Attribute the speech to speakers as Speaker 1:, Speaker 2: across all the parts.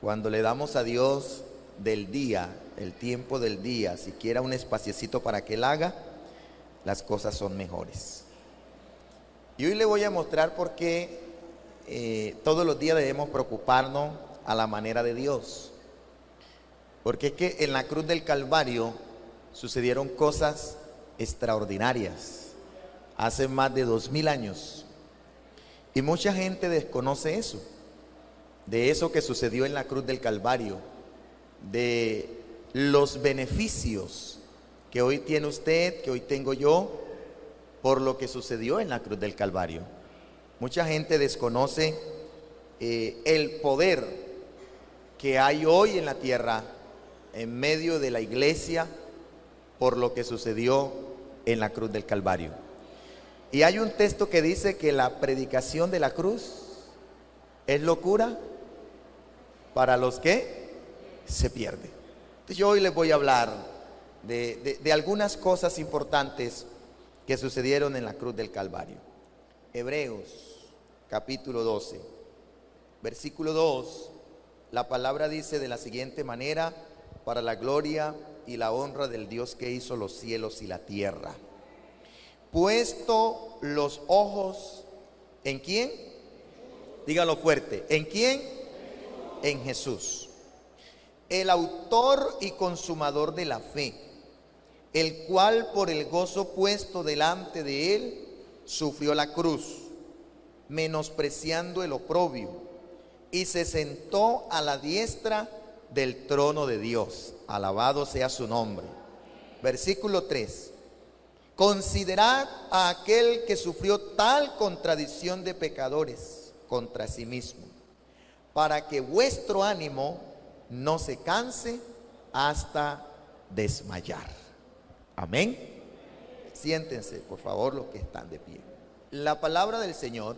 Speaker 1: Cuando le damos a Dios del día, el tiempo del día, siquiera un espaciecito para que Él haga, las cosas son mejores. Y hoy le voy a mostrar por qué todos los días debemos preocuparnos a la manera de Dios. Porque es que en la cruz del Calvario sucedieron cosas extraordinarias hace más de 2000 años. Y mucha gente desconoce eso, de eso que sucedió en la cruz del Calvario, de los beneficios que hoy tiene usted, que hoy tengo yo, por lo que sucedió en la cruz del Calvario. Mucha gente desconoce el poder que hay hoy en la tierra, en medio de la iglesia, por lo que sucedió en la cruz del Calvario. Y hay un texto que dice que la predicación de la cruz es locura para los que se pierden. Entonces yo hoy les voy a hablar de algunas cosas importantes que sucedieron en la cruz del Calvario. Hebreos capítulo 12, versículo 2, la palabra dice de la siguiente manera: para la gloria y la honra del Dios que hizo los cielos y la tierra, puesto los ojos ¿en quién? Dígalo fuerte, ¿en quién? En Jesús, el autor y consumador de la fe, el cual por el gozo puesto delante de él sufrió la cruz, menospreciando el oprobio, y se sentó a la diestra del trono de Dios. Alabado sea su nombre. Versículo 3. Considerad a aquel que sufrió tal contradicción de pecadores contra sí mismo, para que vuestro ánimo no se canse hasta desmayar. Amén. Siéntense, por favor, los que están de pie. La palabra del Señor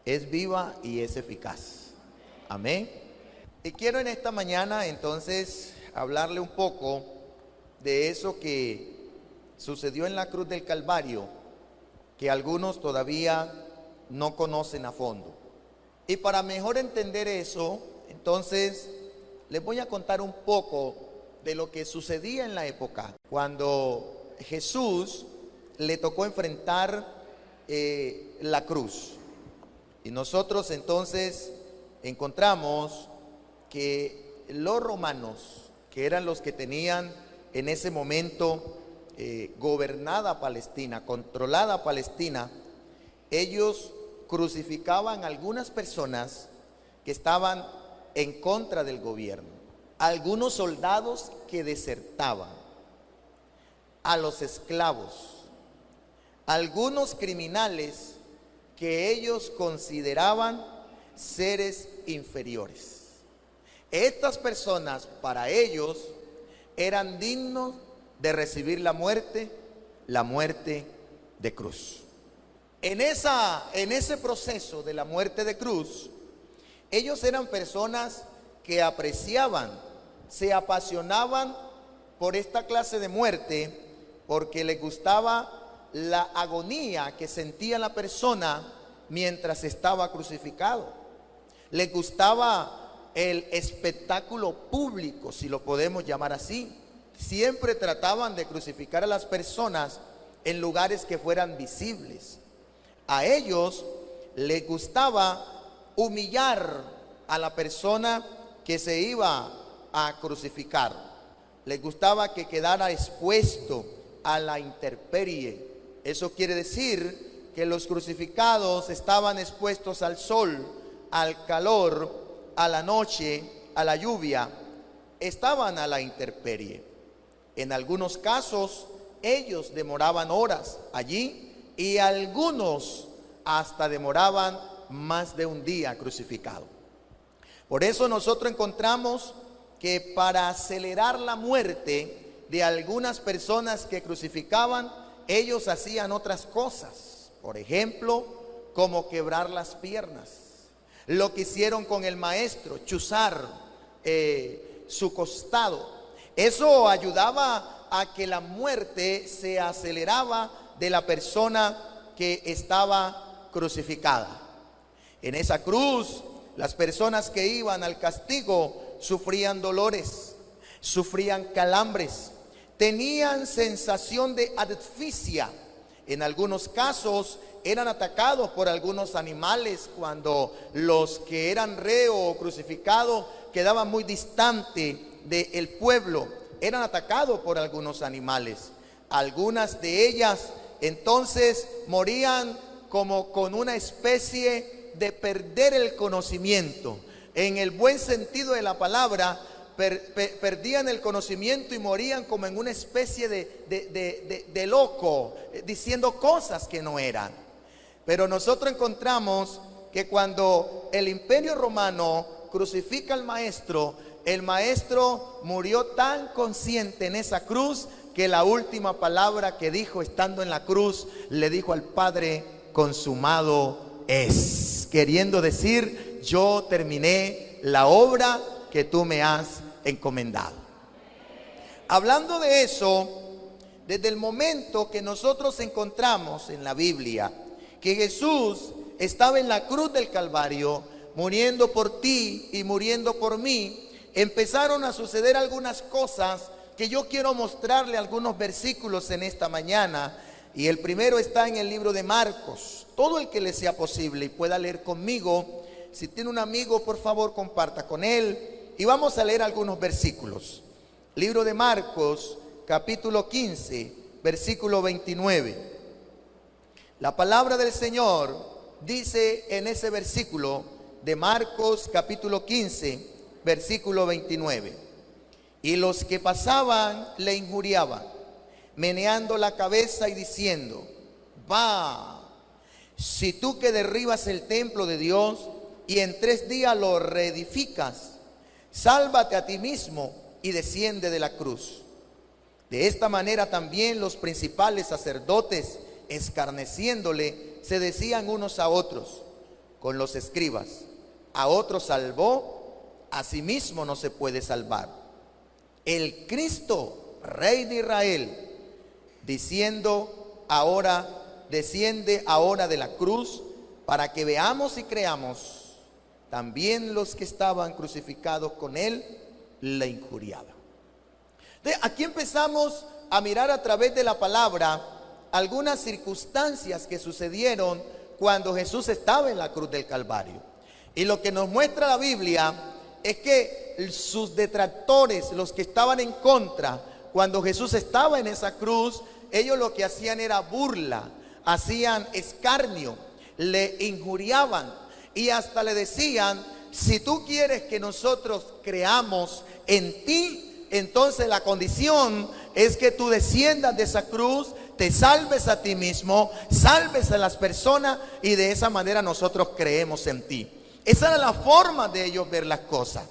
Speaker 1: es viva y es eficaz. Amén. Y quiero en esta mañana entonces hablarle un poco de eso que sucedió en la cruz del Calvario, que algunos todavía no conocen a fondo. Y para mejor entender eso, entonces les voy a contar un poco de lo que sucedía en la época cuando Jesús le tocó enfrentar la cruz. Y nosotros entonces encontramos que los romanos, que eran los que tenían en ese momento gobernada Palestina, controlada Palestina, ellos crucificaban a algunas personas que estaban en contra del gobierno, algunos soldados que desertaban, a los esclavos, algunos criminales que ellos consideraban seres inferiores. Estas personas, para ellos, eran dignos de recibir la muerte de cruz. En ese proceso de la muerte de cruz, ellos eran personas que apreciaban, se apasionaban por esta clase de muerte, porque les gustaba la agonía que sentía la persona mientras estaba crucificado. Les gustaba el espectáculo público, si lo podemos llamar así. Siempre trataban de crucificar a las personas en lugares que fueran visibles. A ellos les gustaba humillar a la persona que se iba a crucificar. Les gustaba que quedara expuesto a la intemperie. Eso quiere decir que los crucificados estaban expuestos al sol, al calor, a la noche, a la lluvia, estaban a la intemperie. En algunos casos ellos demoraban horas allí y algunos hasta demoraban más de un día crucificado. Por eso nosotros encontramos que para acelerar la muerte de algunas personas que crucificaban, ellos hacían otras cosas. Por ejemplo, como quebrar las piernas. Lo que hicieron con el maestro, chuzar su costado. Eso ayudaba a que la muerte se aceleraba de la persona que estaba crucificada. En esa cruz Las personas que iban al castigo sufrían dolores, sufrían calambres, tenían sensación de asfixia. En algunos casos eran atacados por algunos animales cuando los que eran reo o crucificados quedaban muy distante del pueblo. Eran atacados por algunos animales. Algunas de ellas entonces morían como con una especie de perder el conocimiento. En el buen sentido de la palabra, perdían el conocimiento y morían como en una especie de loco, diciendo cosas que no eran. Pero nosotros encontramos que cuando el Imperio Romano crucifica al maestro, el maestro murió tan consciente en esa cruz que la última palabra que dijo estando en la cruz, le dijo al Padre: consumado es, queriendo decir, yo terminé la obra que tú me has encomendado. Hablando de eso, desde el momento que nosotros encontramos en la Biblia que Jesús estaba en la cruz del Calvario, muriendo por ti y muriendo por mí, empezaron a suceder algunas cosas que yo quiero mostrarle algunos versículos en esta mañana. Y el primero está en el libro de Marcos. Todo el que le sea posible y pueda leer conmigo, si tiene un amigo, por favor comparta con él. Y vamos a leer algunos versículos. Libro de Marcos, capítulo 15, versículo 29. La palabra del Señor dice en ese versículo de Marcos, capítulo 15, versículo 29. Y los que pasaban le injuriaban, meneando la cabeza y diciendo: va, si tú que derribas el templo de Dios y en 3 días lo reedificas, sálvate a ti mismo y desciende de la cruz. De esta manera también los principales sacerdotes, escarneciéndole, se decían unos a otros con los escribas: a otros salvó, a sí mismo no se puede salvar. El Cristo, Rey de Israel, desciende ahora de la cruz, para que veamos y creamos. También los que estaban crucificados con él le injuriaban. Aquí empezamos a mirar a través de la palabra algunas circunstancias que sucedieron cuando Jesús estaba en la cruz del Calvario. Y lo que nos muestra la Biblia es que sus detractores, los que estaban en contra, cuando Jesús estaba en esa cruz, ellos lo que hacían era burla, hacían escarnio, le injuriaban y hasta le decían: si tú quieres que nosotros creamos en ti, entonces la condición es que tú desciendas de esa cruz, te salves a ti mismo, salves a las personas y de esa manera nosotros creemos en ti. Esa era la forma de ellos ver las cosas.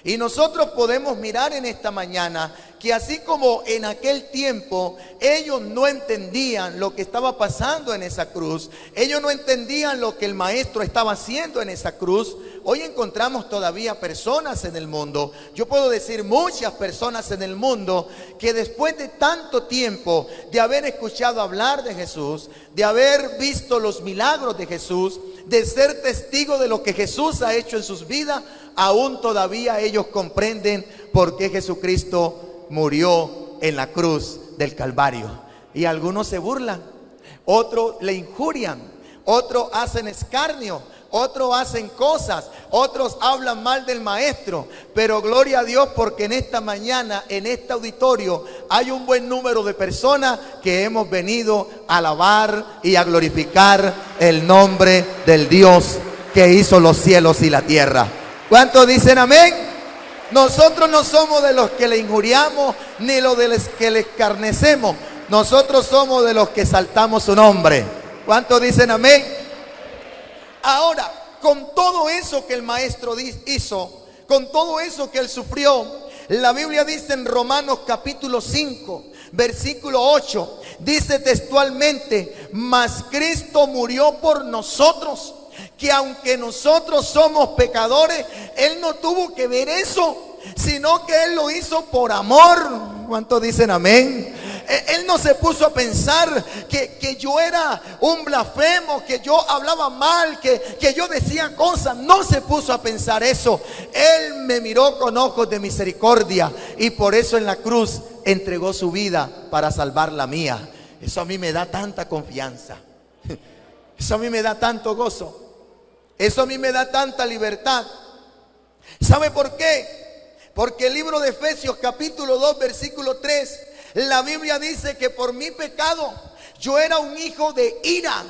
Speaker 1: Y nosotros podemos mirar en esta mañana que así como en aquel tiempo ellos no entendían lo que estaba pasando en esa cruz, ellos no entendían lo que el maestro estaba haciendo en esa cruz, hoy encontramos todavía personas en el mundo, yo puedo decir muchas personas en el mundo, que después de tanto tiempo de haber escuchado hablar de Jesús, de haber visto los milagros de Jesús, de ser testigo de lo que Jesús ha hecho en sus vidas, aún todavía ellos comprenden por qué Jesucristo murió en la cruz del Calvario. Y algunos se burlan, otros le injurian, otros hacen escarnio, otros hacen cosas, otros hablan mal del maestro. Pero gloria a Dios, porque en esta mañana, en este auditorio, hay un buen número de personas que hemos venido a alabar y a glorificar el nombre del Dios que hizo los cielos y la tierra. ¿Cuántos dicen amén? Nosotros no somos de los que le injuriamos ni los de los que le escarnecemos. Nosotros somos de los que exaltamos su nombre. ¿Cuántos dicen amén? Ahora, con todo eso que el maestro hizo, con todo eso que él sufrió, la Biblia dice en Romanos capítulo 5, versículo 8, dice textualmente: mas Cristo murió por nosotros, que aunque nosotros somos pecadores, Él no tuvo que ver eso, sino que Él lo hizo por amor. ¿Cuántos dicen amén? Él no se puso a pensar que yo era un blasfemo, que yo hablaba mal, que yo decía cosas. No se puso a pensar eso. Él me miró con ojos de misericordia y por eso en la cruz entregó su vida para salvar la mía. Eso a mí me da tanta confianza. Eso a mí me da tanto gozo. Eso a mí me da tanta libertad. ¿Sabe por qué? Porque el libro de Efesios capítulo 2 versículo 3, la Biblia dice que por mi pecado yo era un hijo de ira.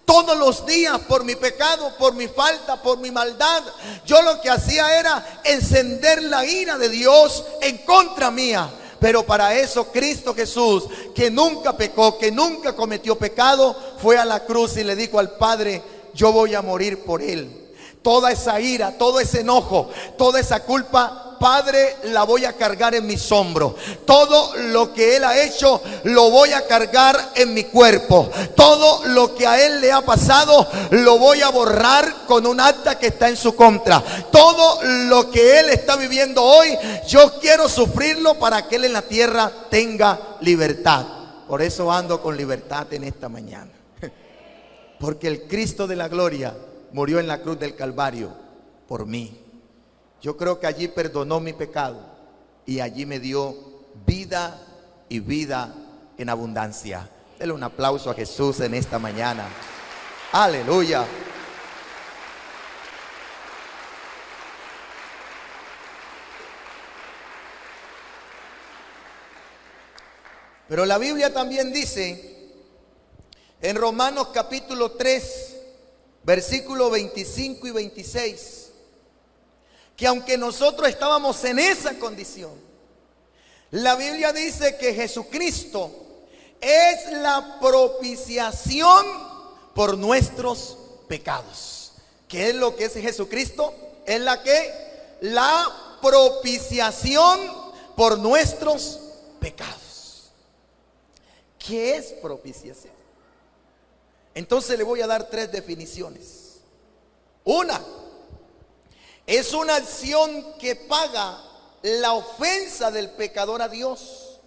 Speaker 1: Todos los días por mi pecado, por mi falta, por mi maldad, yo lo que hacía era encender la ira de Dios en contra mía. Pero para eso Cristo Jesús, que nunca pecó, que nunca cometió pecado, fue a la cruz y le dijo al Padre: yo voy a morir por él. Toda esa ira, todo ese enojo, toda esa culpa, Padre, la voy a cargar en mis hombros. Todo lo que Él ha hecho, lo voy a cargar en mi cuerpo. Todo lo que a Él le ha pasado, lo voy a borrar con un acta que está en su contra. Todo lo que Él está viviendo hoy, yo quiero sufrirlo para que Él en la tierra tenga libertad. Por eso ando con libertad en esta mañana. Porque el Cristo de la gloria murió en la cruz del Calvario por mí. Yo creo que allí perdonó mi pecado y allí me dio vida y vida en abundancia. Denle un aplauso a Jesús en esta mañana. Aleluya. Pero la Biblia también dice en Romanos capítulo 3, versículos 25 y 26, que aunque nosotros estábamos en esa condición, la Biblia dice que Jesucristo es la propiciación por nuestros pecados. ¿Qué es lo que es Jesucristo? Es la propiciación por nuestros pecados. ¿Qué es propiciación? Entonces le voy a dar 3 definiciones. Una, es una acción que paga la ofensa del pecador a Dios,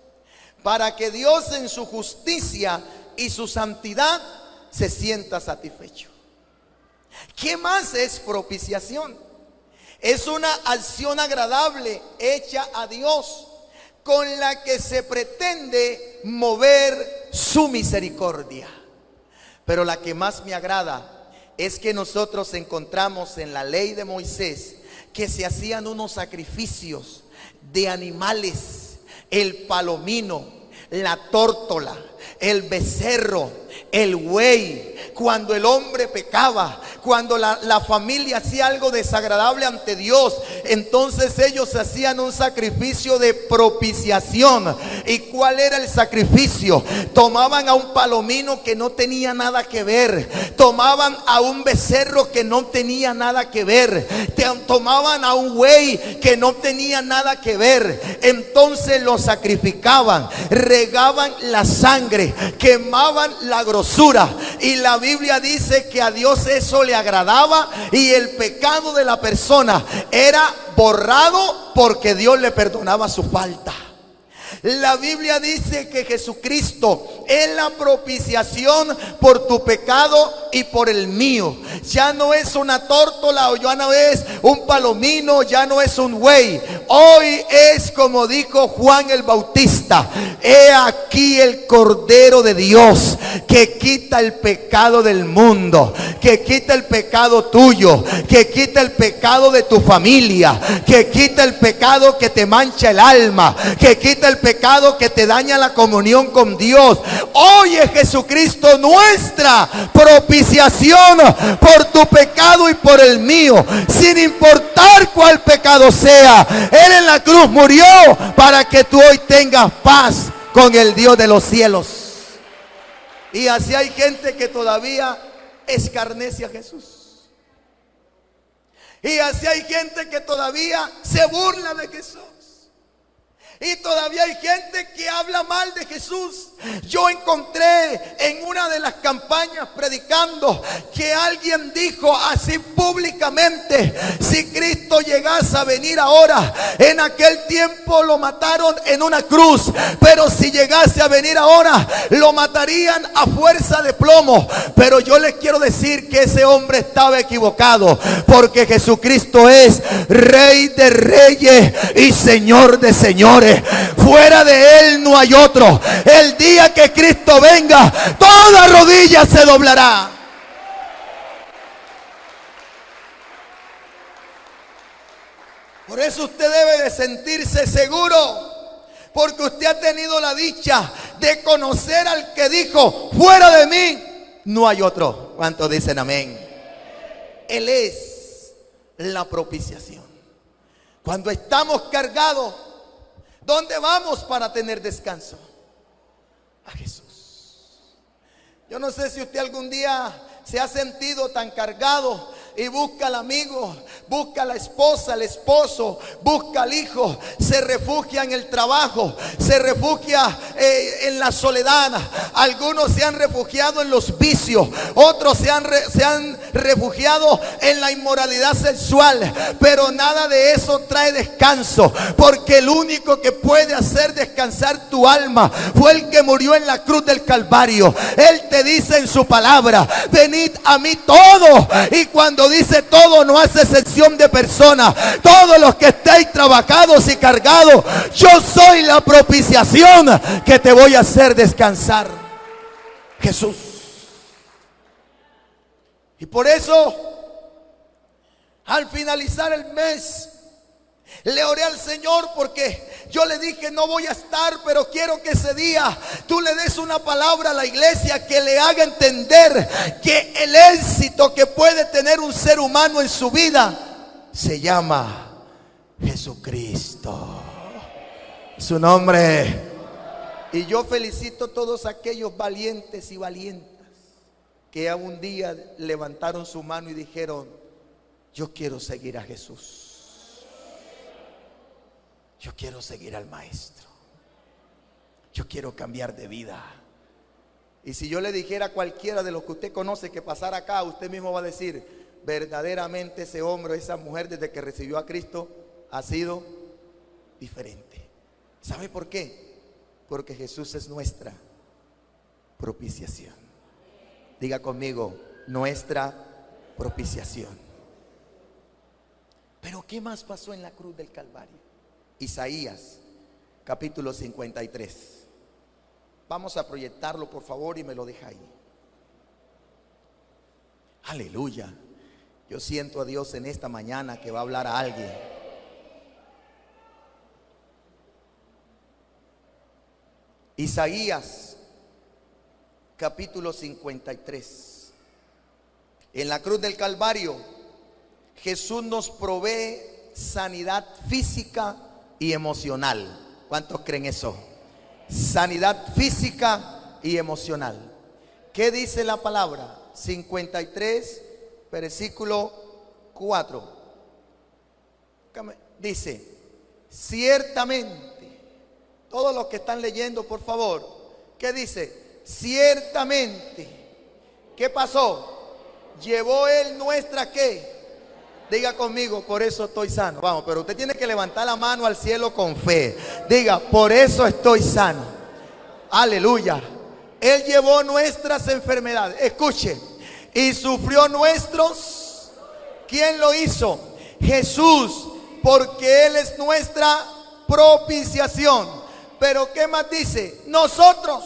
Speaker 1: para que Dios en su justicia y su santidad se sienta satisfecho. ¿Qué más es propiciación? Es una acción agradable hecha a Dios, con la que se pretende mover su misericordia. Pero la que más me agrada es que nosotros encontramos en la ley de Moisés que se hacían unos sacrificios de animales: el palomino, la tórtola, el becerro, el buey. Cuando el hombre pecaba, cuando la familia hacía algo desagradable ante Dios, entonces ellos hacían un sacrificio de propiciación. ¿Y cuál era el sacrificio? Tomaban a un palomino que no tenía nada que ver, tomaban a un becerro que no tenía nada que ver, tomaban a un buey que no tenía nada que ver. Entonces lo sacrificaban, regaban la sangre, quemaban la grosura, y la Biblia dice que a Dios eso le agradaba, y el pecado de la persona era borrado porque Dios le perdonaba su falta. La Biblia dice que Jesucristo es la propiciación por tu pecado y por el mío. Ya no es una tórtola, o ya no es un palomino, ya no es un buey. Hoy es como dijo Juan el Bautista: he aquí el Cordero de Dios que quita el pecado del mundo, que quita el pecado tuyo, que quita el pecado de tu familia, que quita el pecado que te mancha el alma, que quita el pecado que te daña la comunión con Dios. Hoy es Jesucristo nuestra propiciación por tu pecado y por el mío, sin importar cuál pecado sea. Él en la cruz murió para que tú hoy tengas paz con el Dios de los cielos. Y así hay gente que todavía escarnece a Jesús. Y así hay gente que todavía se burla de Jesús. Y todavía hay gente que habla mal de Jesús. Yo encontré en una de las campañas predicando que alguien dijo así públicamente: si Cristo llegase a venir ahora, en aquel tiempo lo mataron en una cruz, pero si llegase a venir ahora, lo matarían a fuerza de plomo. Pero yo les quiero decir que ese hombre estaba equivocado, porque Jesucristo es Rey de reyes y Señor de señores. Fuera de Él no hay otro. El día que Cristo venga, toda rodilla se doblará. Por eso usted debe de sentirse seguro, porque usted ha tenido la dicha de conocer al que dijo: fuera de mí no hay otro. ¿Cuántos dicen amén? Él es la propiciación. Cuando estamos cargados, ¿dónde vamos para tener descanso? A Jesús. Yo no sé si usted algún día se ha sentido tan cargado y busca al amigo, busca a la esposa, al esposo, busca al hijo, se refugia en el trabajo, se refugia en la soledad. Algunos se han refugiado en los vicios, otros se han refugiado en la inmoralidad sexual, pero nada de eso trae descanso, porque el único que puede hacer descansar tu alma fue el que murió en la cruz del Calvario. Él te dice en su palabra: venid a mí todos. Y cuando dice todo, no hace excepción de personas. Todos los que estéis trabajados y cargados, yo soy la propiciación que te voy a hacer descansar. Jesús. Y por eso, al finalizar el mes, le oré al Señor, porque yo le dije: no voy a estar, pero quiero que ese día tú le des una palabra a la iglesia que le haga entender que el éxito que puede tener un ser humano en su vida se llama Jesucristo. Su nombre. Y yo felicito a todos aquellos valientes y valientas que un día levantaron su mano y dijeron: yo quiero seguir a Jesús. Yo quiero seguir al Maestro. Yo quiero cambiar de vida. Y si yo le dijera a cualquiera de los que usted conoce que pasara acá, usted mismo va a decir: verdaderamente ese hombre, esa mujer, desde que recibió a Cristo, ha sido diferente. ¿Sabe por qué? Porque Jesús es nuestra propiciación. Diga conmigo: nuestra propiciación. Pero ¿qué más pasó en la cruz del Calvario? Isaías capítulo 53. Vamos a proyectarlo, por favor, y me lo deja ahí. Aleluya. Yo siento a Dios en esta mañana que va a hablar a alguien. Isaías capítulo 53. En la cruz del Calvario, Jesús nos provee sanidad física y emocional. ¿Cuántos creen eso? Sanidad física y emocional. ¿Qué dice la palabra? 53, versículo 4. Dice: ciertamente. Todos los que están leyendo, por favor, ¿qué dice? Ciertamente. ¿Qué pasó? Llevó Él nuestra ¿qué? Diga conmigo: por eso estoy sano. Vamos, pero usted tiene que levantar la mano al cielo con fe. Diga: por eso estoy sano. Aleluya. Él llevó nuestras enfermedades. Escuche. Y sufrió nuestros. ¿Quién lo hizo? Jesús. Porque Él es nuestra propiciación. Pero ¿qué más dice? Nosotros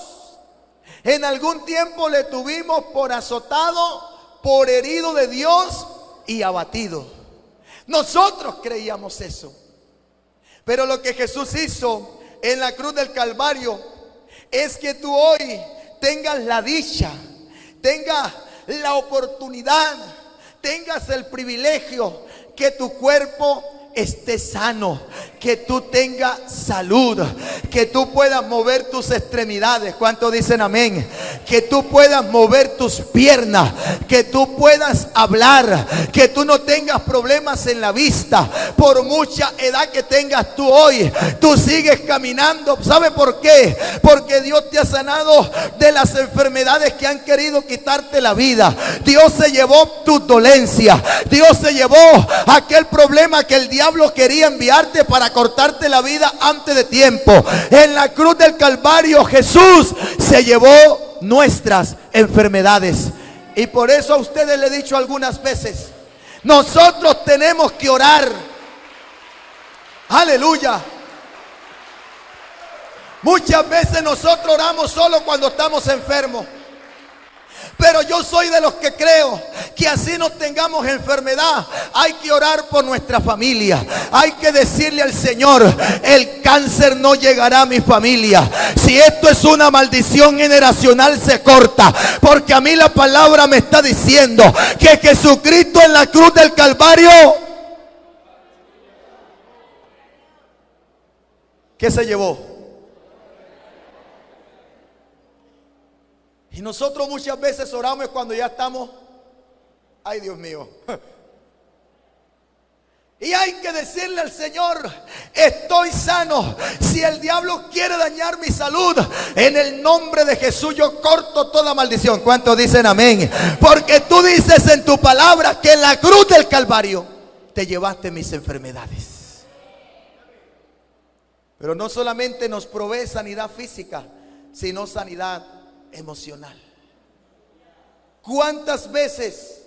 Speaker 1: en algún tiempo le tuvimos por azotado, por herido de Dios y abatido. Nosotros creíamos eso. Pero lo que Jesús hizo en la cruz del Calvario es que tú hoy tengas la dicha, tengas la oportunidad, tengas el privilegio que tu cuerpo estés sano, que tú tengas salud, que tú puedas mover tus extremidades. ¿Cuántos dicen amén? Que tú puedas mover tus piernas, que tú puedas hablar, que tú no tengas problemas en la vista. Por mucha edad que tengas tú hoy, tú sigues caminando. ¿Sabe por qué? Porque Dios te ha sanado de las enfermedades que han querido quitarte la vida. Dios se llevó tu dolencia. Dios se llevó aquel problema que el diablo quería enviarte para cortarte la vida antes de tiempo. En la cruz del Calvario Jesús se llevó nuestras enfermedades. Y por eso a ustedes le he dicho algunas veces, nosotros tenemos que orar. Aleluya. Muchas veces nosotros oramos solo cuando estamos enfermos. Pero yo soy de los que creo que así no tengamos enfermedad, hay que orar por nuestra familia. Hay que decirle al Señor, el cáncer no llegará a mi familia. Si esto es una maldición generacional, se corta. Porque a mí la palabra me está diciendo que Jesucristo en la cruz del Calvario, ¿qué se llevó? Y nosotros muchas veces oramos cuando ya estamos, ay Dios mío. Y hay que decirle al Señor, estoy sano. Si el diablo quiere dañar mi salud, en el nombre de Jesús yo corto toda maldición. ¿Cuántos dicen amén? Porque tú dices en tu palabra que en la cruz del Calvario te llevaste mis enfermedades. Pero no solamente nos provee sanidad física, sino sanidad emocional. ¿Cuántas veces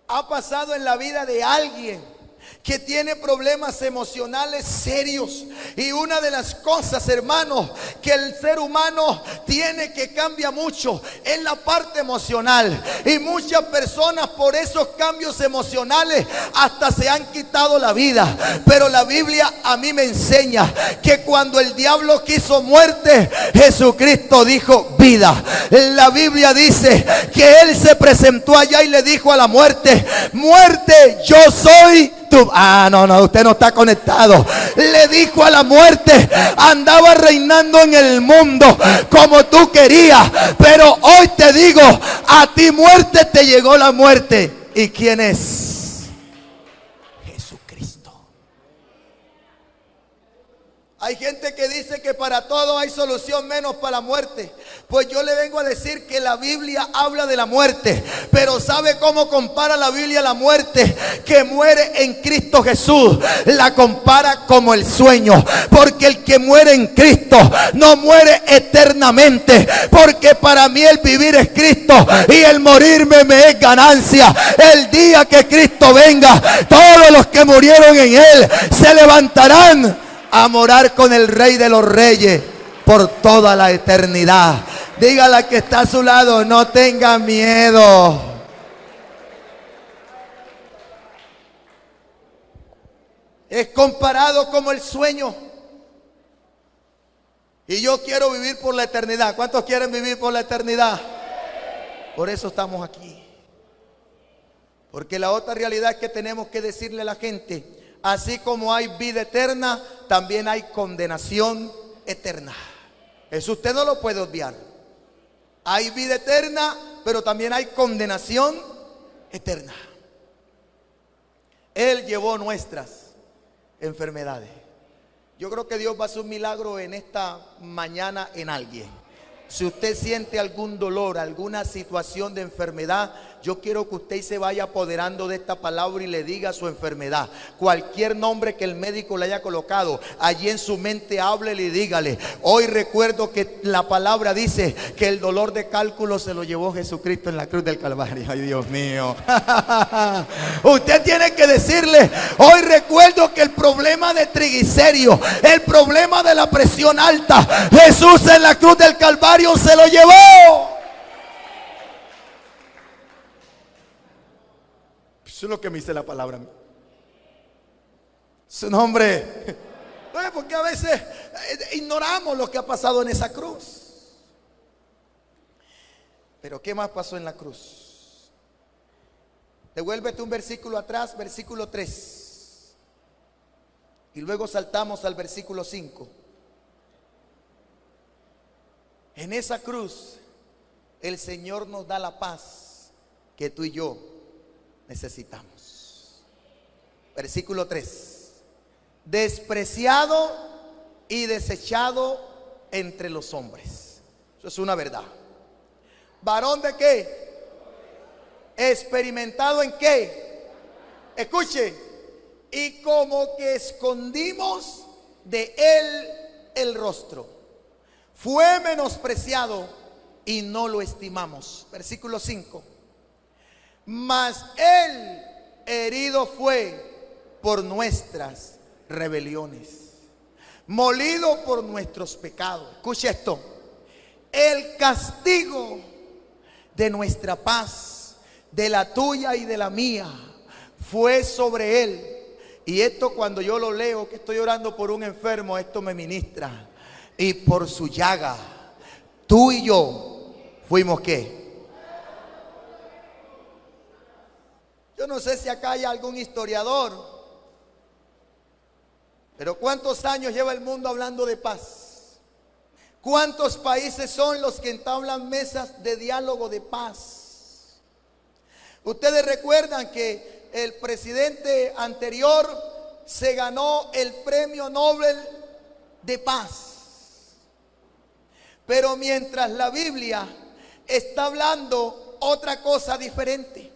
Speaker 1: ha pasado en la vida de alguien que tiene problemas emocionales serios? Y una de las cosas, hermanos, que el ser humano tiene, que cambia mucho, es la parte emocional. Y muchas personas por esos cambios emocionales hasta se han quitado la vida. Pero la Biblia a mí me enseña que cuando el diablo quiso muerte, Jesucristo dijo vida. La Biblia dice que Él se presentó allá y le dijo a la muerte, muerte, yo soy tú. No, usted no está conectado. Le dijo a la muerte, andaba reinando en el mundo como tú querías, pero hoy te digo, a ti muerte te llegó la muerte. ¿Y quién es? Jesucristo. Hay gente que dice que para todo hay solución menos para la muerte. Pues yo le vengo a decir que la Biblia habla de la muerte, pero ¿sabe cómo compara la Biblia la muerte? Que muere en Cristo Jesús. La compara como el sueño, porque el que muere en Cristo no muere eternamente. Porque para mí el vivir es Cristo y el morirme me es ganancia. El día que Cristo venga, todos los que murieron en Él se levantarán a morar con el Rey de los Reyes por toda la eternidad. Dígale al que está a su lado, no tenga miedo. Es comparado como el sueño. Y yo quiero vivir por la eternidad. ¿Cuántos quieren vivir por la eternidad? Por eso estamos aquí. Porque la otra realidad es que tenemos que decirle a la gente, así como hay vida eterna, también hay condenación eterna. Eso usted no lo puede obviar. Hay vida eterna, pero también hay condenación eterna. Él llevó nuestras enfermedades. Yo creo que Dios va a hacer un milagro en esta mañana en alguien. Si usted siente algún dolor, alguna situación de enfermedad, yo quiero que usted se vaya apoderando de esta palabra y le diga su enfermedad. Cualquier nombre que el médico le haya colocado, allí en su mente háblele y dígale. Hoy recuerdo que la palabra dice que el dolor de cálculo se lo llevó Jesucristo en la cruz del Calvario. Ay, Dios mío. Usted tiene que decirle, hoy recuerdo que el problema de triglicéridos, el problema de la presión alta, Jesús en la cruz del Calvario se lo llevó. Eso es lo que me dice la palabra. Su nombre. Porque a veces ignoramos lo que ha pasado en esa cruz. Pero ¿qué más pasó en la cruz? Devuélvete un versículo atrás, versículo 3. Y luego saltamos al versículo 5. En esa cruz el Señor nos da la paz que tú y yo necesitamos. Versículo 3. Despreciado y desechado entre los hombres. Eso es una verdad. ¿Varón de qué? Experimentado en qué. Escuche. Y como que escondimos de él el rostro. Fue menospreciado y no lo estimamos. Versículo 5. Mas él herido fue por nuestras rebeliones, molido por nuestros pecados. Escucha esto. El castigo de nuestra paz, de la tuya y de la mía, fue sobre él. Y esto, cuando yo lo leo, que estoy orando por un enfermo, esto me ministra. Y por su llaga tú y yo fuimos ¿qué? Yo no sé si acá hay algún historiador, pero ¿cuántos años lleva el mundo hablando de paz? ¿Cuántos países son los que entablan mesas de diálogo de paz? Ustedes recuerdan que el presidente anterior se ganó el premio Nobel de paz. Pero mientras la Biblia está hablando otra cosa diferente.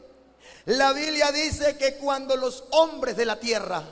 Speaker 1: La Biblia dice que cuando los hombres de la tierra,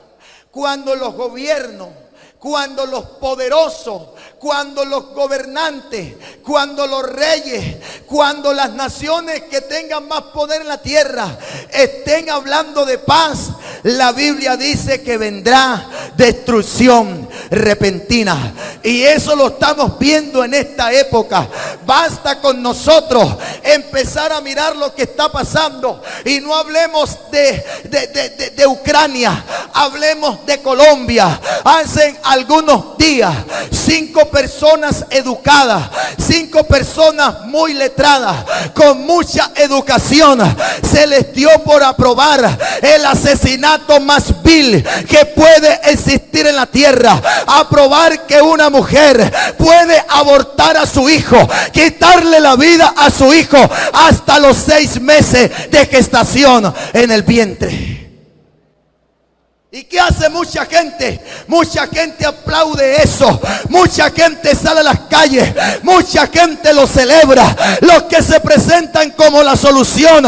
Speaker 1: cuando los gobiernos, cuando los poderosos, cuando los gobernantes, cuando los reyes, cuando las naciones que tengan más poder en la tierra estén hablando de paz, la Biblia dice que vendrá destrucción repentina. Y eso lo estamos viendo en esta época. Basta con nosotros empezar a mirar lo que está pasando. Y no hablemos de Ucrania, hablemos de Colombia. Hace algunos días 5 personas educadas, 5 personas muy letradas, con mucha educación, se les dio por aprobar el asesinato más vil que puede existir en la tierra. Aprobar que una mujer puede abortar a su hijo, quitarle la vida a su hijo hasta los 6 meses de gestación en el vientre. ¿Y qué hace mucha gente? Mucha gente aplaude eso. Mucha gente sale a las calles. Mucha gente lo celebra. Los que se presentan como la solución,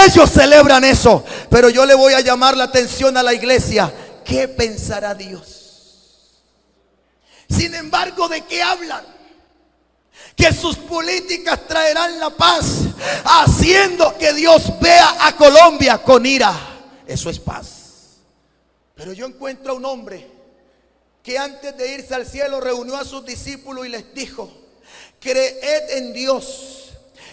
Speaker 1: ellos celebran eso. Pero yo le voy a llamar la atención a la iglesia. ¿Qué pensará Dios? Sin embargo, ¿de qué hablan? Que sus políticas traerán la paz, haciendo que Dios vea a Colombia con ira. Eso es paz. Pero yo encuentro a un hombre que antes de irse al cielo reunió a sus discípulos y les dijo: creed en Dios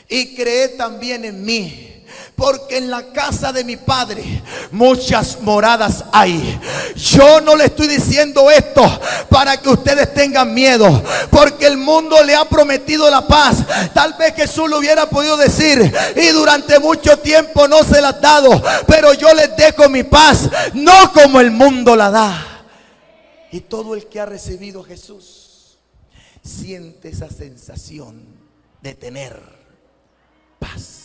Speaker 1: y creed también en mí. Porque en la casa de mi padre muchas moradas hay. Yo no le estoy diciendo esto para que ustedes tengan miedo, porque el mundo le ha prometido la paz. Tal vez Jesús lo hubiera podido decir, y durante mucho tiempo no se la ha dado. Pero yo les dejo mi paz, no como el mundo la da. Y todo el que ha recibido a Jesús siente esa sensación de tener paz.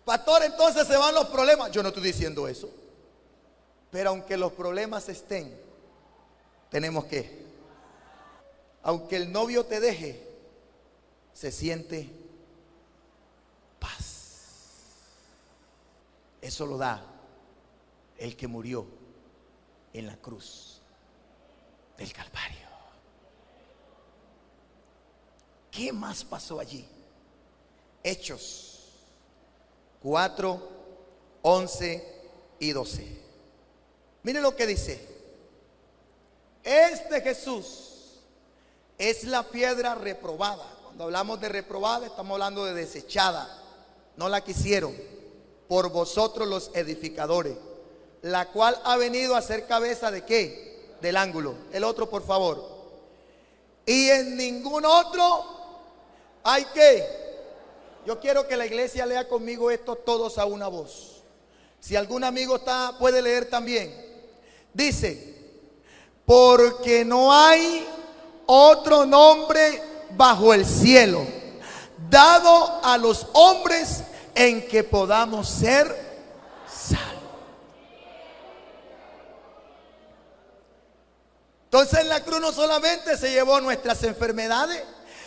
Speaker 1: Pastor, entonces se van los problemas. Yo no estoy diciendo eso. Pero aunque los problemas estén, tenemos que, aunque el novio te deje, se siente paz. Eso lo da el que murió en la cruz del Calvario. ¿Qué más pasó allí? Hechos 4, 11 y 12. Miren lo que dice. Este Jesús es la piedra reprobada. Cuando hablamos de reprobada, estamos hablando de desechada. No la quisieron por vosotros los edificadores, la cual ha venido a ser cabeza de ¿qué? Del ángulo. El otro, por favor. Y en ningún otro hay ¿qué? Yo quiero que la iglesia lea conmigo esto todos a una voz. Si algún amigo está, puede leer también. Dice, porque no hay otro nombre bajo el cielo dado a los hombres en que podamos ser salvos. Entonces en la cruz no solamente se llevó nuestras enfermedades,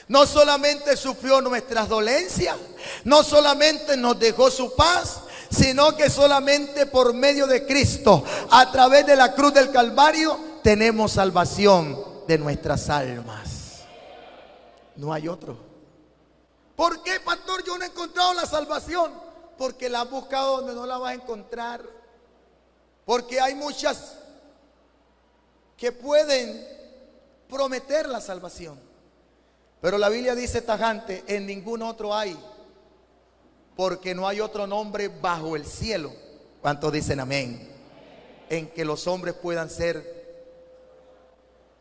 Speaker 1: no solamente sufrió nuestras dolencias, no solamente nos dejó su paz, sino que solamente por medio de Cristo, a través de la cruz del Calvario, tenemos salvación de nuestras almas. No hay otro. ¿Por qué, pastor, yo no he encontrado la salvación? Porque la has buscado donde no la vas a encontrar. Porque hay muchas que pueden prometer la salvación, pero la Biblia dice tajante, en ningún otro hay, porque no hay otro nombre bajo el cielo. ¿Cuántos dicen amén? En que los hombres puedan ser,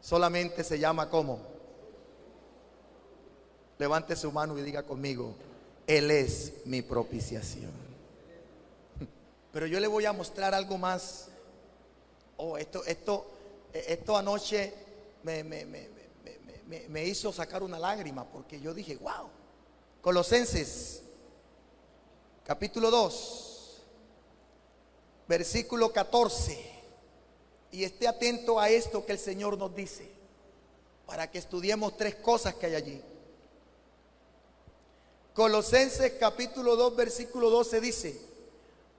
Speaker 1: solamente se llama ¿cómo? Levante su mano y diga conmigo, Él es mi propiciación. Pero yo le voy a mostrar algo más. Esto anoche me hizo sacar una lágrima, porque yo dije, wow. Colosenses capítulo 2 versículo 14. Y esté atento a esto que el Señor nos dice, para que estudiemos tres cosas que hay allí. Colosenses capítulo 2 versículo 12 dice,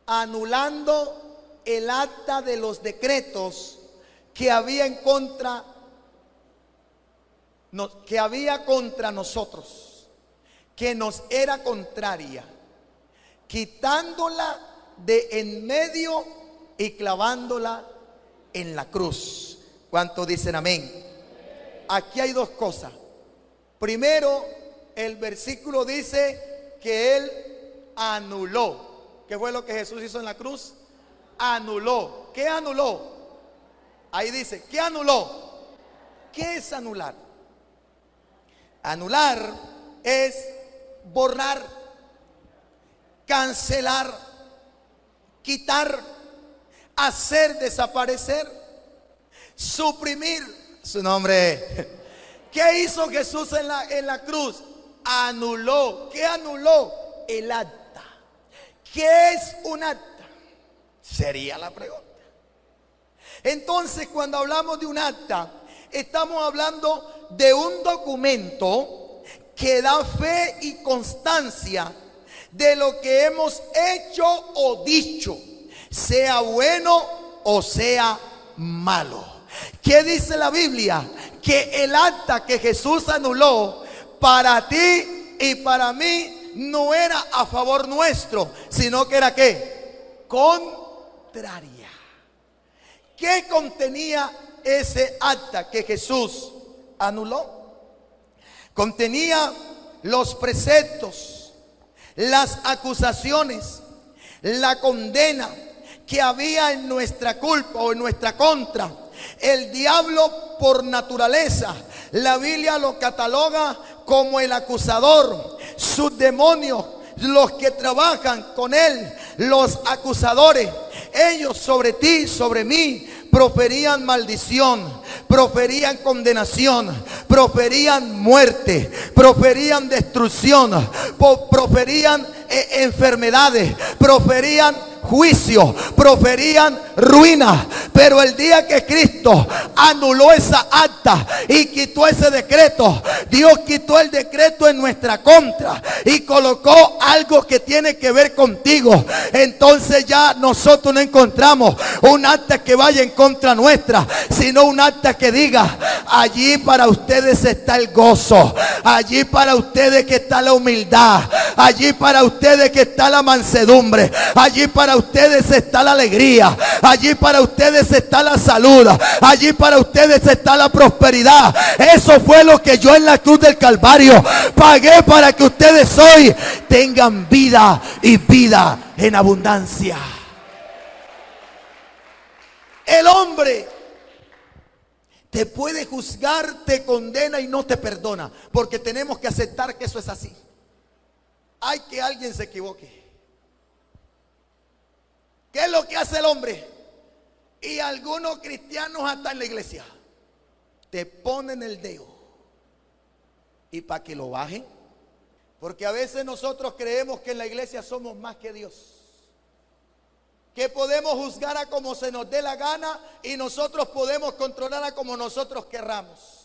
Speaker 1: anulando el acta de los decretos que había contra nosotros, que nos era contraria, quitándola de en medio y clavándola en la cruz. ¿Cuántos dicen amén? Aquí hay dos cosas. Primero, el versículo dice que Él anuló. ¿Qué fue lo que Jesús hizo en la cruz? Anuló. ¿Qué anuló? Ahí dice, ¿qué anuló? ¿Qué es anular? Anular es borrar, cancelar, quitar, hacer desaparecer, suprimir. Su nombre. ¿Qué hizo Jesús en la cruz? Anuló. ¿Qué anuló? El acta. ¿Qué es un acta? Sería la pregunta. Entonces, cuando hablamos de un acta, estamos hablando de un documento que da fe y constancia de lo que hemos hecho o dicho, sea bueno o sea malo. ¿Qué dice la Biblia? Que el acta que Jesús anuló para ti y para mí no era a favor nuestro, sino que era ¿qué? Contraria. ¿Qué contenía ese acta que Jesús anuló? Contenía los preceptos, las acusaciones, la condena que había en nuestra culpa o en nuestra contra. El diablo, por naturaleza, la Biblia lo cataloga como el acusador. Sus demonios, los que trabajan con él, los acusadores, ellos sobre ti, sobre mí, proferían maldición, proferían condenación, proferían muerte, proferían destrucción, proferían enfermedades, proferían juicio, proferían ruina. Pero el día que Cristo anuló esa acta y quitó ese decreto, Dios quitó el decreto en nuestra contra y colocó algo que tiene que ver contigo. Entonces ya nosotros no encontramos un acta que vaya en contra nuestra, sino un acta que diga: allí para ustedes está el gozo, allí para ustedes que está la humildad, allí para ustedes que está la mansedumbre, allí para ustedes está la alegría, allí para ustedes está la salud, allí para ustedes está la prosperidad. Eso fue lo que yo en la cruz del Calvario pagué para que ustedes hoy tengan vida y vida en abundancia. El hombre te puede juzgar, te condena y no te perdona, porque tenemos que aceptar que eso es así. Hay que alguien se equivoque, ¿Qué es lo que hace el hombre? Y algunos cristianos hasta en la iglesia te ponen el dedo. Y para que lo bajen. Porque a veces nosotros creemos que en la iglesia somos más que Dios. Que podemos juzgar a como se nos dé la gana y nosotros podemos controlar a como nosotros querramos.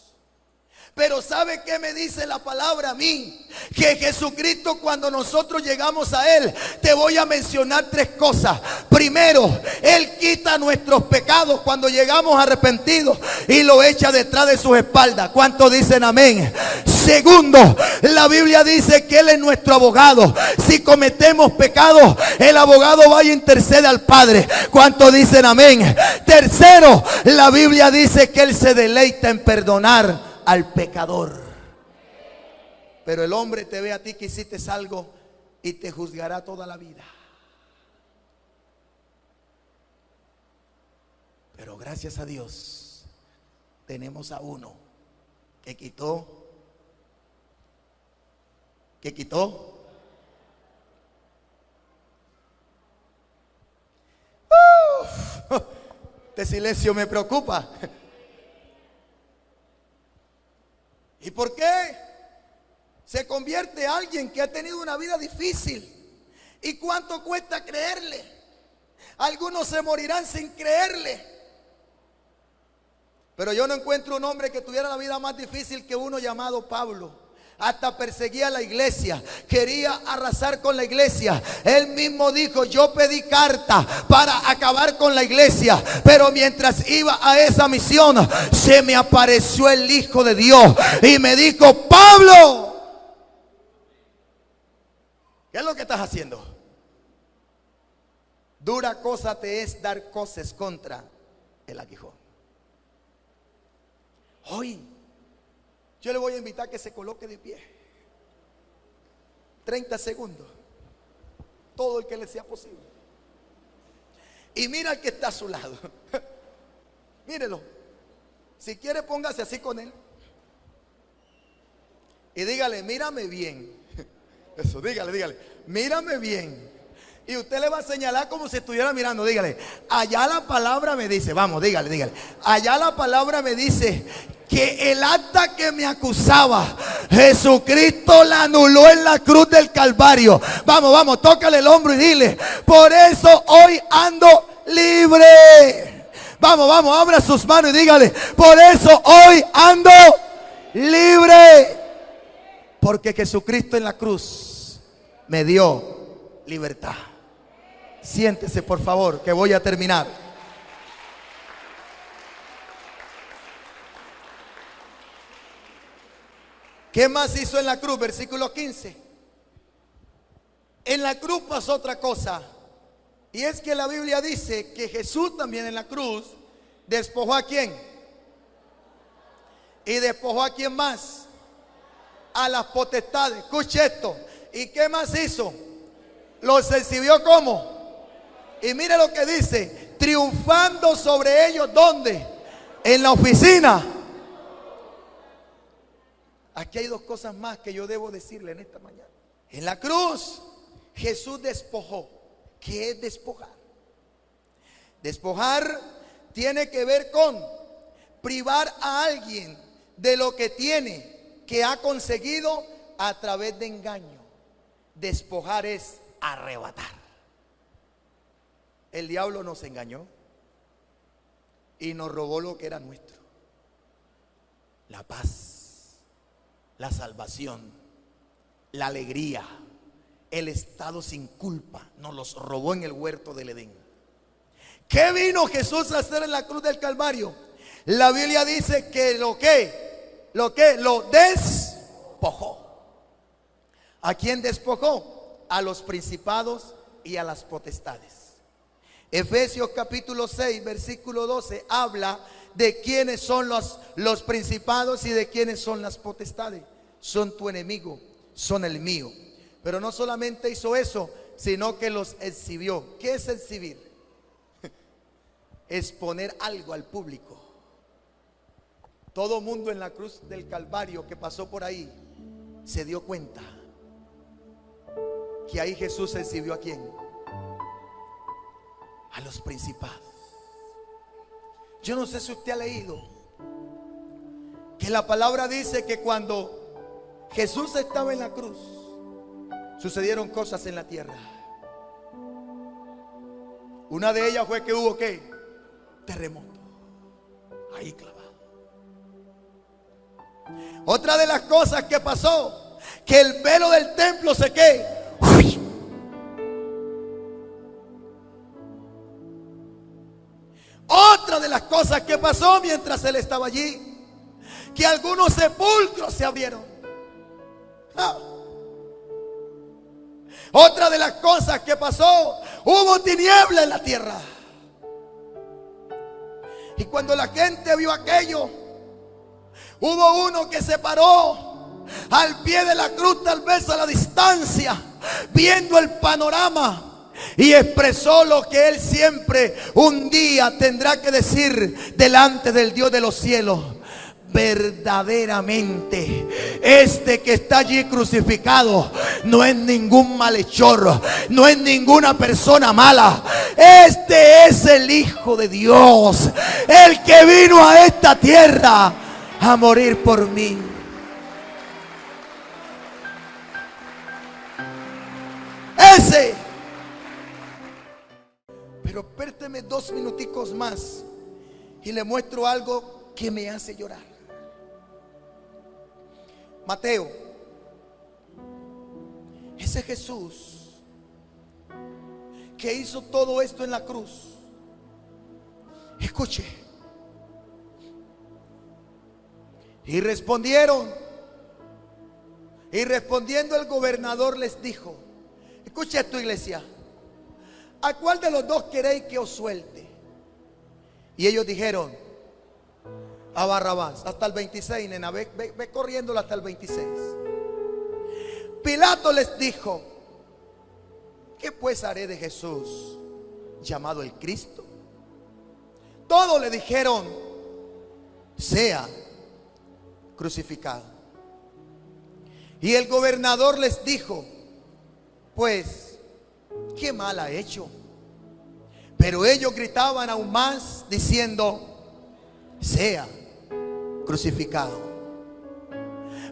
Speaker 1: Pero ¿sabe qué me dice la palabra a mí? Que Jesucristo, cuando nosotros llegamos a Él, te voy a mencionar tres cosas. Primero, Él quita nuestros pecados cuando llegamos arrepentidos y lo echa detrás de sus espaldas. ¿Cuántos dicen amén? Segundo, la Biblia dice que Él es nuestro abogado. Si cometemos pecados, el abogado va y intercede al Padre. ¿Cuántos dicen amén? Tercero, la Biblia dice que Él se deleita en perdonar al pecador. Pero el hombre te ve a ti que hiciste algo y te juzgará toda la vida. Pero gracias a Dios tenemos a uno que quitó este silencio me preocupa. ¿Y por qué se convierte alguien que ha tenido una vida difícil? ¿Y cuánto cuesta creerle? Algunos se morirán sin creerle. Pero yo no encuentro un hombre que tuviera la vida más difícil que uno llamado Pablo. Hasta perseguía a la iglesia, quería arrasar con la iglesia. Él mismo dijo: yo pedí carta para acabar con la iglesia, pero mientras iba a esa misión, se me apareció el Hijo de Dios y me dijo: Pablo, ¿qué es lo que estás haciendo? Dura cosa te es dar cosas contra el aguijón. Hoy yo le voy a invitar a que se coloque de pie 30 segundos, todo el que le sea posible. Y mira al que está a su lado. Mírelo. Si quiere, póngase así con él y dígale: mírame bien. Eso, dígale, mírame bien. Y usted le va a señalar como si estuviera mirando. Dígale: allá la palabra me dice, vamos, dígale, allá la palabra me dice que el acta que me acusaba, Jesucristo la anuló en la cruz del Calvario. Vamos, tócale el hombro y dile: por eso hoy ando libre. Vamos, abra sus manos y dígale: por eso hoy ando libre. Porque Jesucristo en la cruz me dio libertad. Siéntese, por favor, que voy a terminar. ¿Qué más hizo en la cruz? Versículo 15. En la cruz pasó otra cosa. Y es que la Biblia dice que Jesús también en la cruz despojó ¿a quién? Y despojó ¿a quién más? A las potestades. Escuche esto. ¿Y qué más hizo? Los exhibió ¿cómo? Y mire lo que dice: triunfando sobre ellos. ¿Dónde? En la oficina. Aquí hay dos cosas más que yo debo decirle en esta mañana. En la cruz Jesús despojó. ¿Qué es despojar? Despojar tiene que ver con privar a alguien de lo que tiene, que ha conseguido a través de engaño. Despojar es arrebatar. El diablo nos engañó y nos robó lo que era nuestro: la paz, la salvación, la alegría, el estado sin culpa. Nos los robó en el huerto del Edén. ¿Qué vino Jesús a hacer en la cruz del Calvario? La Biblia dice que lo despojó. ¿A quién despojó? A los principados y a las potestades. Efesios capítulo 6 versículo 12 habla de quiénes son los principados y de quiénes son las potestades. Son tu enemigo, son el mío. Pero no solamente hizo eso, sino que los exhibió. ¿Qué es exhibir? Exponer algo al público. Todo mundo en la cruz del Calvario que pasó por ahí se dio cuenta que ahí Jesús exhibió ¿a quién? a los principados. Yo no sé si usted ha leído que la palabra dice que cuando Jesús estaba en la cruz, sucedieron cosas en la tierra. Una de ellas fue que hubo ¿qué? Terremoto. Ahí clavado. Otra de las cosas que pasó, que el velo del templo se ¿qué? Otra de las cosas que pasó mientras él estaba allí, que algunos sepulcros se abrieron. Otra de las cosas que pasó, hubo tiniebla en la tierra. Y cuando la gente vio aquello, hubo uno que se paró al pie de la cruz, tal vez a la distancia, viendo el panorama, y expresó lo que él siempre un día tendrá que decir delante del Dios de los cielos: verdaderamente este que está allí crucificado no es ningún malhechor, no es ninguna persona mala. Este es el Hijo de Dios, el que vino a esta tierra a morir por mí. Ese. Pero pérteme 2 minuticos más y le muestro algo que me hace llorar. Mateo, ese Jesús que hizo todo esto en la cruz, escuche, y respondiendo el gobernador les dijo: escuche esto, iglesia, ¿a cuál de los dos queréis que os suelte? Y ellos dijeron: a Barrabás. Hasta el 26, nena, ve corriéndolo hasta el 26. Pilato les dijo: ¿qué pues haré de Jesús, llamado el Cristo? Todos le dijeron: sea crucificado. Y el gobernador les dijo: pues, ¿qué mal ha hecho? Pero ellos gritaban aún más, diciendo: sea crucificado.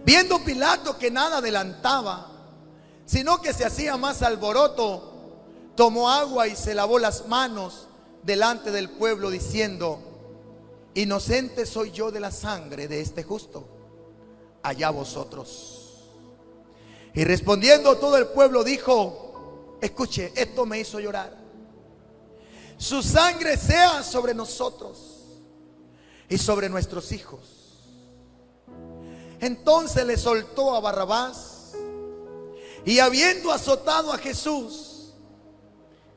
Speaker 1: Viendo Pilato que nada adelantaba, sino que se hacía más alboroto, tomó agua y se lavó las manos delante del pueblo, diciendo: inocente soy yo de la sangre de este justo, allá vosotros. Y respondiendo todo el pueblo dijo: escuche, esto me hizo llorar. Su sangre sea sobre nosotros y sobre nuestros hijos. Entonces le soltó a Barrabás, y habiendo azotado a Jesús,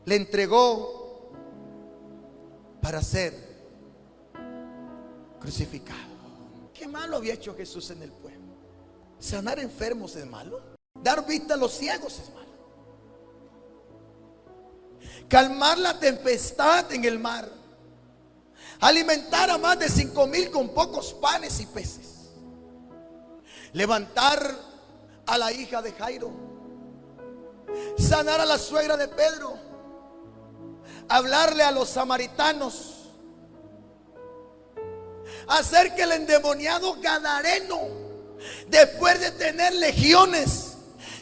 Speaker 1: le entregó para ser crucificado. ¿Qué malo había hecho Jesús en el pueblo? ¿Sanar enfermos es malo? ¿Dar vista a los ciegos es malo? ¿Calmar la tempestad en el mar? ¿Alimentar a más de 5,000 con pocos panes y peces? ¿Levantar a la hija de Jairo? ¿Sanar a la suegra de Pedro? ¿Hablarle a los samaritanos? ¿Hacer que el endemoniado gadareno, después de tener legiones,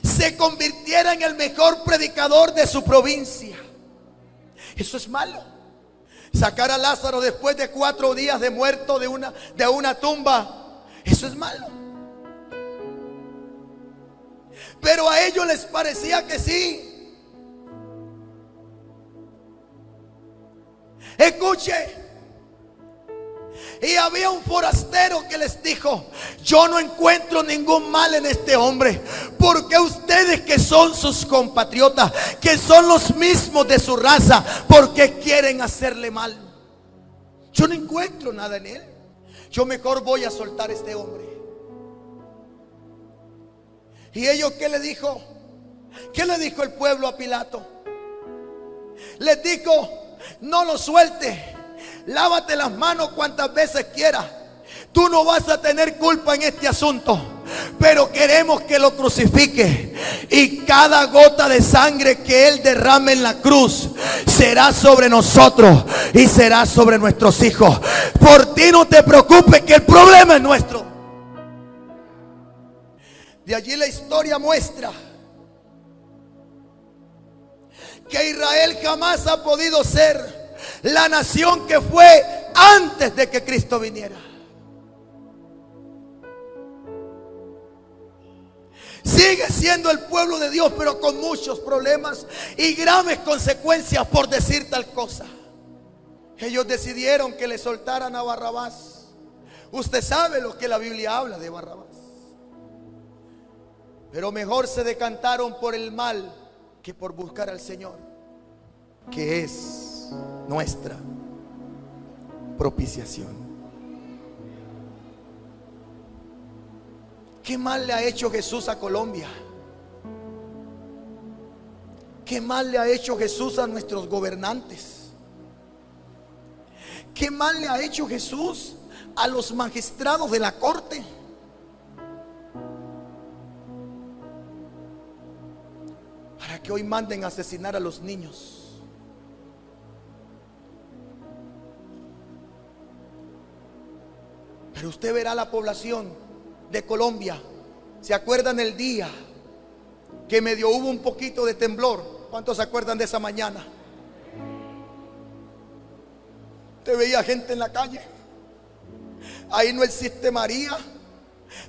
Speaker 1: se convirtiera en el mejor predicador de su provincia? Eso es malo. Sacar a Lázaro después de 4 días de muerto de una tumba, eso es malo. Pero a ellos les parecía que sí. Escuche. Y había un forastero que les dijo: yo no encuentro ningún mal en este hombre, porque ustedes que son sus compatriotas, que son los mismos de su raza, porque quieren hacerle mal. Yo no encuentro nada en él. Yo mejor voy a soltar a este hombre. ¿Y ellos qué le dijo? ¿Qué le dijo el pueblo a Pilato? Les dijo: no lo suelte, lávate las manos cuantas veces quieras. Tú no vas a tener culpa en este asunto. pero queremos que lo crucifique. Y cada gota de sangre que Él derrame en la cruz será sobre nosotros y será sobre nuestros hijos. Por ti no te preocupes, que el problema es nuestro. De allí la historia muestra que Israel jamás ha podido ser la nación que fue antes de que Cristo viniera. Sigue siendo el pueblo de Dios, pero con muchos problemas y graves consecuencias por decir tal cosa. Ellos decidieron que le soltaran a Barrabás. Usted sabe lo que la Biblia habla de Barrabás. Pero mejor se decantaron por el mal que por buscar al Señor, que es nuestra propiciación. ¿Qué mal le ha hecho Jesús a Colombia? ¿Qué mal le ha hecho Jesús a nuestros gobernantes? ¿Qué mal le ha hecho Jesús a los magistrados de la corte? Para que hoy manden a asesinar a los niños. Pero usted verá la población de Colombia. ¿Se acuerdan el día que medio hubo un poquito de temblor? ¿Cuántos se acuerdan de esa mañana? Te veía gente en la calle. Ahí no existe María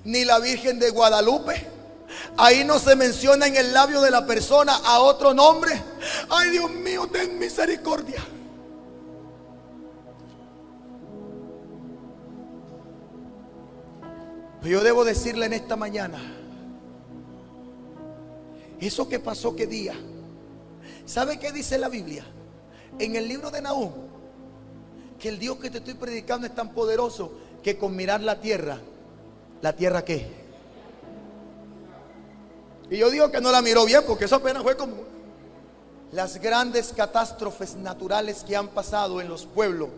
Speaker 1: ni la Virgen de Guadalupe. Ahí no se menciona en el labio de la persona a otro nombre. Ay, Dios mío, ten misericordia. Pero yo debo decirle en esta mañana, eso que pasó, ¿qué día? ¿Sabe qué dice la Biblia? En el libro de Nahum, que el Dios que te estoy predicando es tan poderoso que con mirar ¿la tierra qué? Y yo digo que no la miró bien, porque eso apenas fue como las grandes catástrofes naturales que han pasado en los pueblos.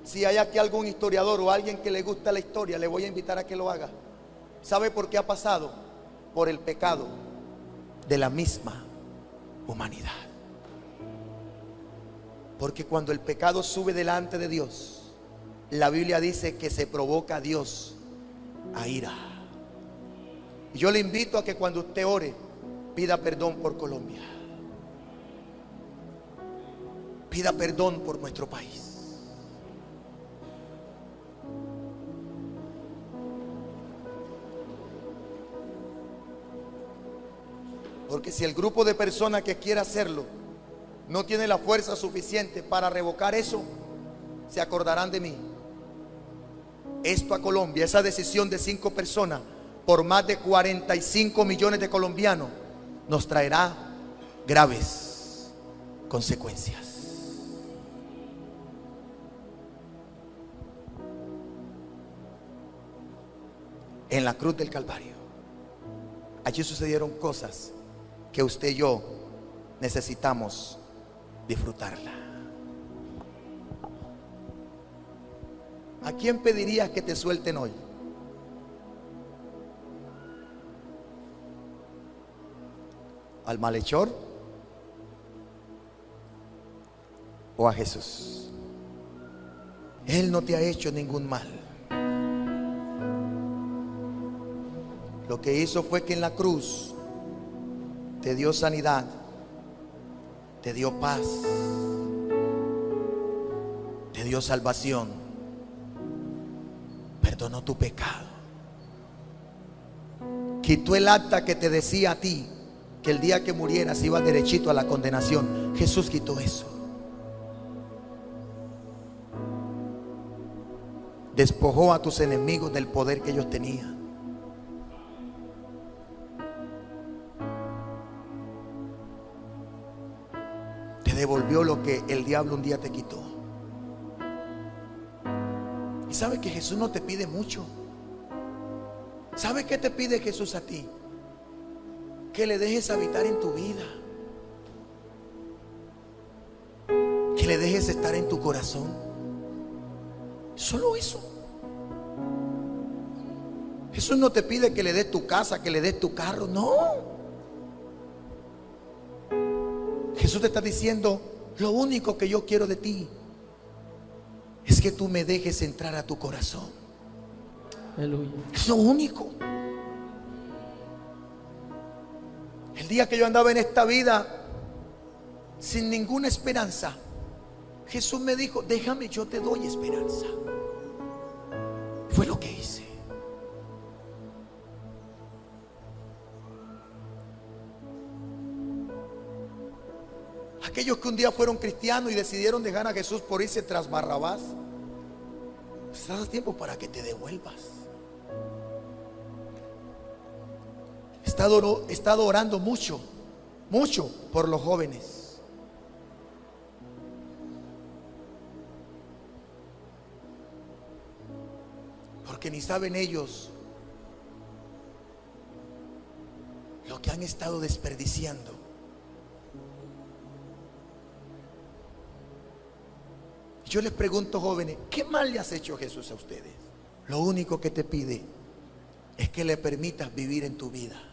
Speaker 1: Si hay aquí algún historiador o alguien que le gusta la historia, le voy a invitar a que lo haga. ¿Sabe por qué ha pasado? Por el pecado de la misma humanidad. Porque cuando el pecado sube delante de Dios, la Biblia dice que se provoca a Dios a ira. Y yo le invito a que cuando usted ore, pida perdón por Colombia. Pida perdón por nuestro país. Porque si el grupo de personas que quiere hacerlo no tiene la fuerza suficiente para revocar eso, se acordarán de mí. Esto a Colombia, esa decisión de 5 personas por más de 45 millones de colombianos, nos traerá graves consecuencias. En la cruz del Calvario, allí sucedieron cosas que usted y yo necesitamos disfrutarla. ¿A quién pedirías que te suelten hoy? ¿Al malhechor o a Jesús? Él no te ha hecho ningún mal. Lo que hizo fue que en la cruz te dio sanidad, te dio paz, te dio salvación, perdonó tu pecado, quitó el acta que te decía a ti que el día que murieras ibas derechito a la condenación. Jesús quitó eso. Despojó a tus enemigos del poder que ellos tenían. Te devolvió lo que el diablo un día te quitó. Y sabes que Jesús no te pide mucho. ¿Sabes qué te pide Jesús a ti? Que le dejes habitar en tu vida, que le dejes estar en tu corazón. Solo eso. Jesús no te pide que le des tu casa, que le des tu carro, no. Jesús te está diciendo, lo único que yo quiero de ti es que tú me dejes entrar a tu corazón.
Speaker 2: Aleluya.
Speaker 1: Es lo único. El día que yo andaba en esta vida sin ninguna esperanza, Jesús me dijo, déjame, yo te doy esperanza. Fue lo que hice. Aquellos que un día fueron cristianos y decidieron dejar a Jesús por irse tras Barrabás, estás a tiempo para que te devuelvas. He estado orando mucho por los jóvenes. Porque ni saben ellos lo que han estado desperdiciando. Yo les pregunto, jóvenes, ¿qué mal le has hecho Jesús a ustedes? Lo único que te pide es que le permitas vivir en tu vida.